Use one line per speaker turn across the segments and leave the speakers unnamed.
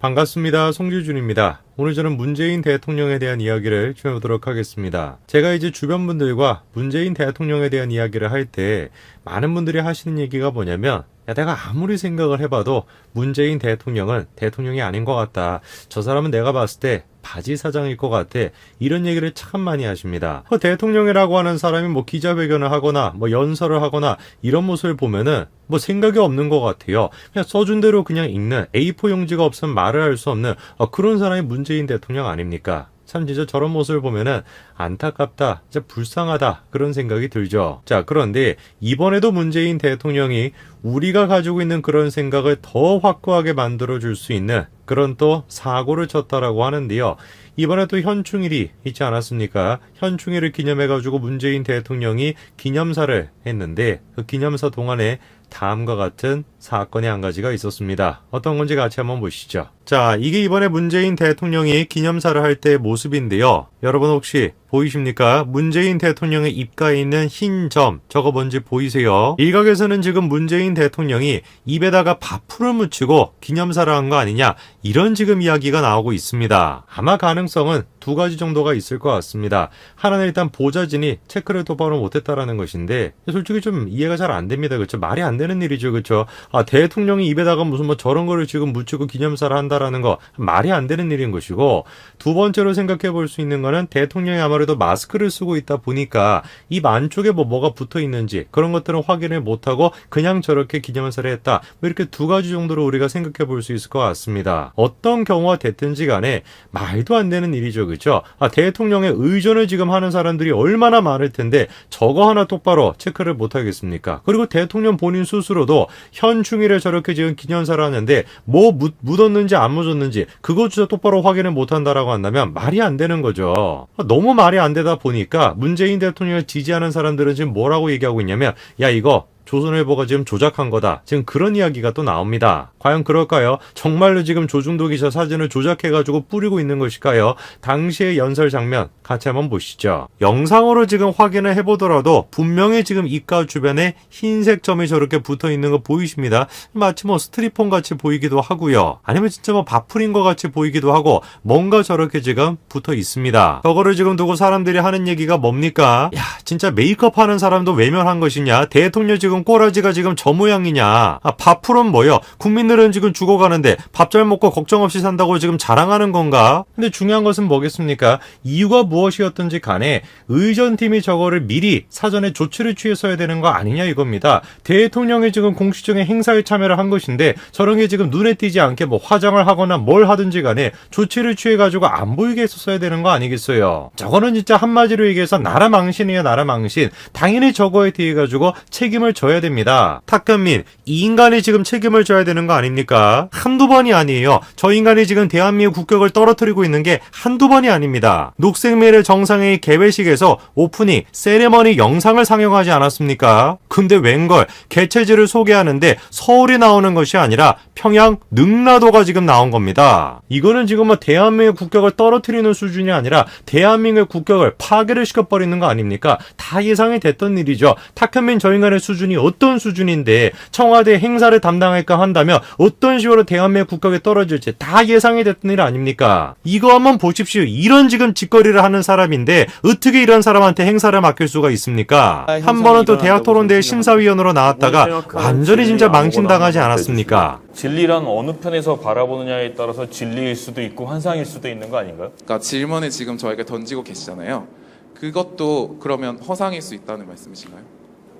반갑습니다. 송지준입니다. 오늘 저는 문재인 대통령에 대한 이야기를 좀 해보도록 하겠습니다. 제가 이제 주변 분들과 문재인 대통령에 대한 이야기를 할 때 많은 분들이 하시는 얘기가 뭐냐면, 야, 내가 아무리 생각을 해봐도 문재인 대통령은 대통령이 아닌 것 같다. 저 사람은 내가 봤을 때 바지 사장일 것 같아. 이런 얘기를 참 많이 하십니다. 대통령이라고 하는 사람이 기자회견을 하거나 연설을 하거나 이런 모습을 보면은 생각이 없는 것 같아요. 그냥 써준 대로 그냥 읽는 A4 용지가 없으면 말을 할 수 없는 그런 사람이 문재인 대통령 아닙니까? 참 진짜 저런 모습을 보면은 안타깝다, 진짜 불쌍하다 그런 생각이 들죠. 자, 그런데 이번에도 문재인 대통령이 우리가 가지고 있는 그런 생각을 더 확고하게 만들어줄 수 있는 그런 또 사고를 쳤다라고 하는데요. 이번에 또 현충일이 있지 않았습니까? 현충일을 기념해가지고 문재인 대통령이 기념사를 했는데 그 기념사 동안에 다음과 같은 사건이 한 가지가 있었습니다. 어떤 건지 같이 한번 보시죠. 자, 이게 이번에 문재인 대통령이 기념사를 할 때의 모습인데요. 여러분 혹시 보이십니까? 문재인 대통령의 입가에 있는 흰 점, 저거 뭔지 보이세요? 일각에서는 지금 문재인 대통령이 입에다가 밥풀을 묻히고 기념사를 한 거 아니냐, 이런 지금 이야기가 나오고 있습니다. 아마 가능성은 두 가지 정도가 있을 것 같습니다. 하나는 일단 보좌진이 체크를 똑바로 못했다라는 것인데, 솔직히 좀 이해가 잘 안 됩니다. 그렇죠? 말이 안 되는 일이죠. 그렇죠? 대통령이 입에다가 무슨 저런 거를 지금 묻히고 기념사를 한다라는 거 말이 안 되는 일인 것이고, 두 번째로 생각해 볼 수 있는 거는 대통령이 아무래도 마스크를 쓰고 있다 보니까 입 안쪽에 뭐가 붙어 있는지 그런 것들은 확인을 못하고 그냥 저렇게 기념사를 했다. 이렇게 두 가지 정도로 우리가 생각해 볼 수 있을 것 같습니다. 어떤 경우가 됐든지 간에 말도 안 되는 일이죠. 그렇죠? 대통령의 의전을 지금 하는 사람들이 얼마나 많을 텐데 저거 하나 똑바로 체크를 못 하겠습니까? 그리고 대통령 본인 스스로도 현충일에 저렇게 지금 기념사를 하는데 묻었는지 안 묻었는지 그것조차 똑바로 확인을 못 한다라고 한다면 말이 안 되는 거죠. 너무 말이 안 되다 보니까 문재인 대통령을 지지하는 사람들은 지금 뭐라고 얘기하고 있냐면, 야, 이거 조선일보가 지금 조작한 거다. 지금 그런 이야기가 또 나옵니다. 과연 그럴까요? 정말로 지금 조중도 기자 사진을 조작해가지고 뿌리고 있는 것일까요? 당시의 연설 장면 같이 한번 보시죠. 영상으로 지금 확인을 해보더라도 분명히 지금 입가 주변에 흰색 점이 저렇게 붙어 있는 거 보이십니다. 마치 스트리폰 같이 보이기도 하고요. 아니면 진짜 밥풀인 것 같이 보이기도 하고 뭔가 저렇게 지금 붙어 있습니다. 저거를 지금 두고 사람들이 하는 얘기가 뭡니까? 야, 진짜 메이크업 하는 사람도 외면한 것이냐? 대통령 지금 꼬라지가 지금 저 모양이냐? 밥풀은 뭐요? 국민들은 지금 죽어가는데 밥 잘 먹고 걱정 없이 산다고 지금 자랑하는 건가? 근데 중요한 것은 뭐겠습니까? 이유가 무엇이었든지 간에 의전팀이 저거를 미리 사전에 조치를 취했어야 되는 거 아니냐 이겁니다. 대통령이 지금 공식적인 행사에 참여를 한 것인데 저런 게 지금 눈에 띄지 않게 화장을 하거나 뭘 하든지 간에 조치를 취해가지고 안 보이게 했었어야 되는 거 아니겠어요? 저거는 진짜 한마디로 얘기해서 나라 망신이에요. 나라 망신. 당연히 저거에 대해 가지고 책임을 져야 됩니다. 탁현민, 이 인간이 지금 책임을 져야 되는 거 아닙니까? 한두 번이 아니에요. 저 인간이 지금 대한민국 국격을 떨어뜨리고 있는 게 한두 번이 아닙니다. 녹색미래 정상회의 개회식에서 오프닝, 세레머니 영상을 상영하지 않았습니까? 근데 웬걸 개최지를 소개하는데 서울이 나오는 것이 아니라 평양 능라도가 지금 나온 겁니다. 이거는 지금 대한민국의 국격을 떨어뜨리는 수준이 아니라 대한민국의 국격을 파괴를 시켜버리는 거 아닙니까? 다 예상이 됐던 일이죠. 탁현민 저 인간의 수준이 어떤 수준인데 청와대 행사를 담당할까 한다면 어떤 식으로 대한민국 국격에 떨어질지 다 예상이 됐던 일 아닙니까? 이거 한번 보십시오. 이런 지금 짓거리를 하는 사람인데 어떻게 이런 사람한테 행사를 맡길 수가 있습니까? 한 번은 또 대학토론대회 심사위원으로 나왔다가 완전히 진짜 망신당하지 않았습니까?
진리란 어느 편에서 바라보느냐에 따라서 진리일 수도 있고 환상일 수도 있는 거 아닌가요?
그러니까 질문을 지금 저에게 던지고 계시잖아요. 그것도 그러면 허상일 수 있다는 말씀이신가요?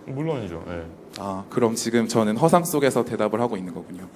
물론이죠. 네.
그럼 지금 저는 허상 속에서 대답을 하고 있는 거군요.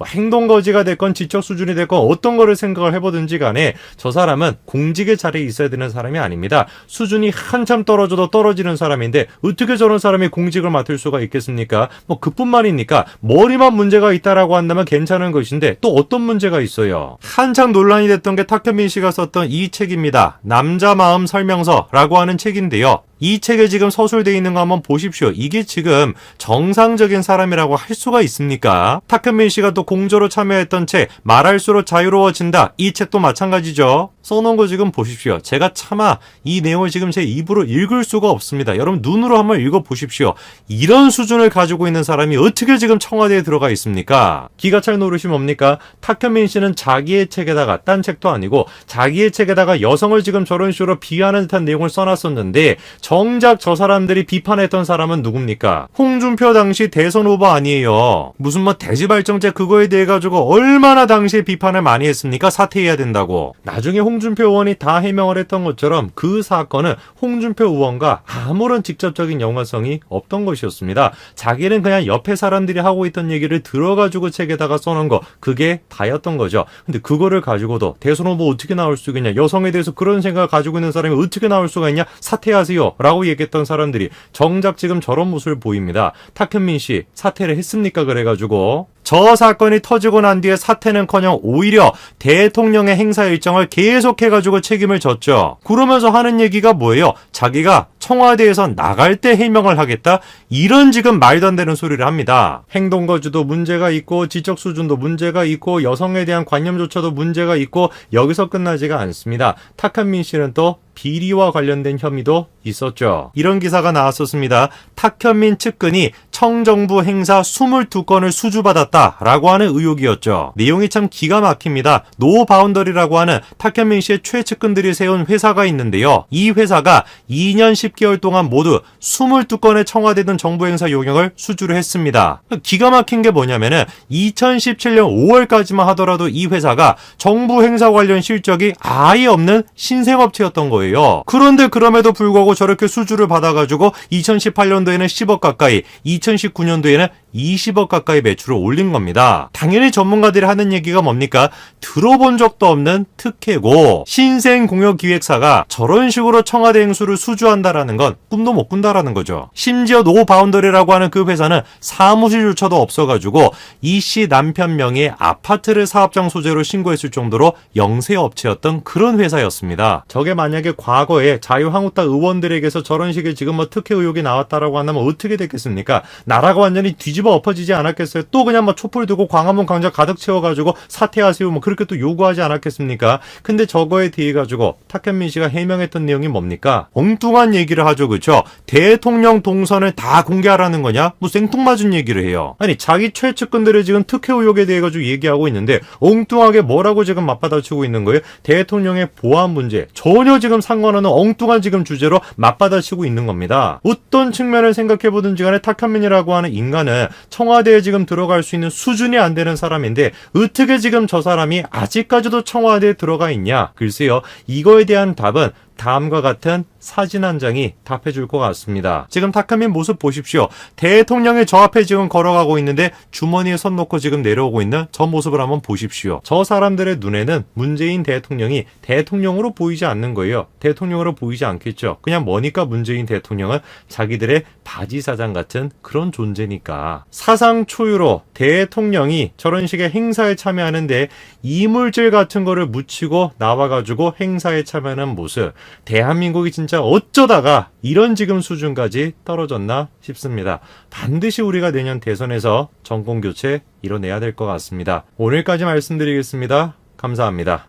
행동거지가 됐건 지적 수준이 됐건 어떤 거를 생각을 해보든지 간에 저 사람은 공직의 자리에 있어야 되는 사람이 아닙니다. 수준이 한참 떨어져도 떨어지는 사람인데 어떻게 저런 사람이 공직을 맡을 수가 있겠습니까? 그뿐만이니까 머리만 문제가 있다라고 한다면 괜찮은 것인데 또 어떤 문제가 있어요? 한창 논란이 됐던 게 탁현민 씨가 썼던 이 책입니다. 남자 마음 설명서라고 하는 책인데요. 이 책에 지금 서술되어 있는 거 한번 보십시오. 이게 지금 정상적인 사람이라고 할 수가 있습니까? 탁현민 씨가 또 공저로 참여했던 책 말할수록 자유로워진다. 이 책도 마찬가지죠. 써놓은 거 지금 보십시오. 제가 차마 이 내용을 지금 제 입으로 읽을 수가 없습니다. 여러분 눈으로 한번 읽어보십시오. 이런 수준을 가지고 있는 사람이 어떻게 지금 청와대에 들어가 있습니까? 기가 찰 노릇이 뭡니까? 탁현민 씨는 자기의 책에다가, 딴 책도 아니고 자기의 책에다가 여성을 지금 저런 식으로 비하하는 듯한 내용을 써놨었는데 정작 저 사람들이 비판했던 사람은 누굽니까? 홍준표 당시 대선 후보 아니에요. 무슨 뭐 대지발정제 그거에 대해 가지고 얼마나 당시에 비판을 많이 했습니까? 사퇴해야 된다고. 나중에 홍준표 의원이 다 해명을 했던 것처럼 그 사건은 홍준표 의원과 아무런 직접적인 연관성이 없던 것이었습니다. 자기는 그냥 옆에 사람들이 하고 있던 얘기를 들어가지고 책에다가 써놓은 거, 그게 다였던 거죠. 근데 그거를 가지고도 대선 후보 어떻게 나올 수 있겠냐, 여성에 대해서 그런 생각을 가지고 있는 사람이 어떻게 나올 수가 있냐, 사퇴하세요 라고 얘기했던 사람들이 정작 지금 저런 모습을 보입니다. 탁현민 씨 사퇴를 했습니까? 그래가지고 저 사건이 터지고 난 뒤에 사퇴는커녕 오히려 대통령의 행사 일정을 계속해가지고 책임을 졌죠. 그러면서 하는 얘기가 뭐예요? 자기가 청와대에서 나갈 때 해명을 하겠다? 이런 지금 말도 안 되는 소리를 합니다. 행동거주도 문제가 있고 지적 수준도 문제가 있고 여성에 대한 관념조차도 문제가 있고 여기서 끝나지가 않습니다. 탁현민 씨는 또 비리와 관련된 혐의도 있었죠. 이런 기사가 나왔었습니다. 탁현민 측근이 청정부 행사 22건을 수주받았다라고 하는 의혹이었죠. 내용이 참 기가 막힙니다. 노바운더리라고 하는 탁현민 씨의 최측근들이 세운 회사가 있는데요. 이 회사가 2년 10개월 동안 모두 22건의 청와대든 정부 행사 용역을 수주를 했습니다. 기가 막힌 게 뭐냐면은 2017년 5월까지만 하더라도 이 회사가 정부 행사 관련 실적이 아예 없는 신생업체였던 거예요. 그런데 그럼에도 불구하고 저렇게 수주를 받아가지고 2018년도에는 10억 가까이, 2019년도에는 20억 가까이 매출을 올린 겁니다. 당연히 전문가들이 하는 얘기가 뭡니까? 들어본 적도 없는 특혜고 신생공역기획사가 저런 식으로 청와대 행수를 수주한다라는 건 꿈도 못 꾼다라는 거죠. 심지어 노바운더리라고 하는 그 회사는 사무실조차도 없어가지고 이 씨 남편 명의의 아파트를 사업장 소재로 신고했을 정도로 영세업체였던 그런 회사였습니다. 저게 만약에 과거에 자유한국당 의원들에게서 저런 식의 지금 뭐 특혜 의혹이 나왔다라고 한다면 어떻게 됐겠습니까? 나라가 완전히 뒤집어 엎어지지 않았겠어요? 또 그냥 뭐 촛불 들고 광화문 광장 가득 채워가지고 사퇴하세요 뭐 그렇게 또 요구하지 않았겠습니까? 근데 저거에 대해 가지고 탁현민 씨가 해명했던 내용이 뭡니까? 엉뚱한 얘기를 하죠, 그렇죠? 대통령 동선을 다 공개하라는 거냐? 뭐 생뚱맞은 얘기를 해요. 아니 자기 최측근들의 지금 특혜 의혹에 대해 가지고 얘기하고 있는데 엉뚱하게 뭐라고 지금 맞받아치고 있는 거예요? 대통령의 보안 문제 전혀 지금 상관없는 엉뚱한 지금 주제로 맞받아치고 있는 겁니다. 어떤 측면을 생각해보든지 간에 탁현민이라고 하는 인간은 청와대에 지금 들어갈 수 있는 수준이 안 되는 사람인데 어떻게 지금 저 사람이 아직까지도 청와대에 들어가 있냐? 글쎄요. 이거에 대한 답은 다음과 같은 사진 한 장이 답해줄 것 같습니다. 지금 탁현민 모습 보십시오. 대통령이 저 앞에 지금 걸어가고 있는데 주머니에 손 놓고 지금 내려오고 있는 저 모습을 한번 보십시오. 저 사람들의 눈에는 문재인 대통령이 대통령으로 보이지 않는 거예요. 대통령으로 보이지 않겠죠. 그냥 뭐니까 문재인 대통령은 자기들의 바지사장 같은 그런 존재니까. 사상 초유로 대통령이 저런 식의 행사에 참여하는데 이물질 같은 거를 묻히고 나와가지고 행사에 참여하는 모습. 대한민국이 진짜 어쩌다가 이런 지금 수준까지 떨어졌나 싶습니다. 반드시 우리가 내년 대선에서 정권교체 이뤄내야 될 것 같습니다. 오늘까지 말씀드리겠습니다. 감사합니다.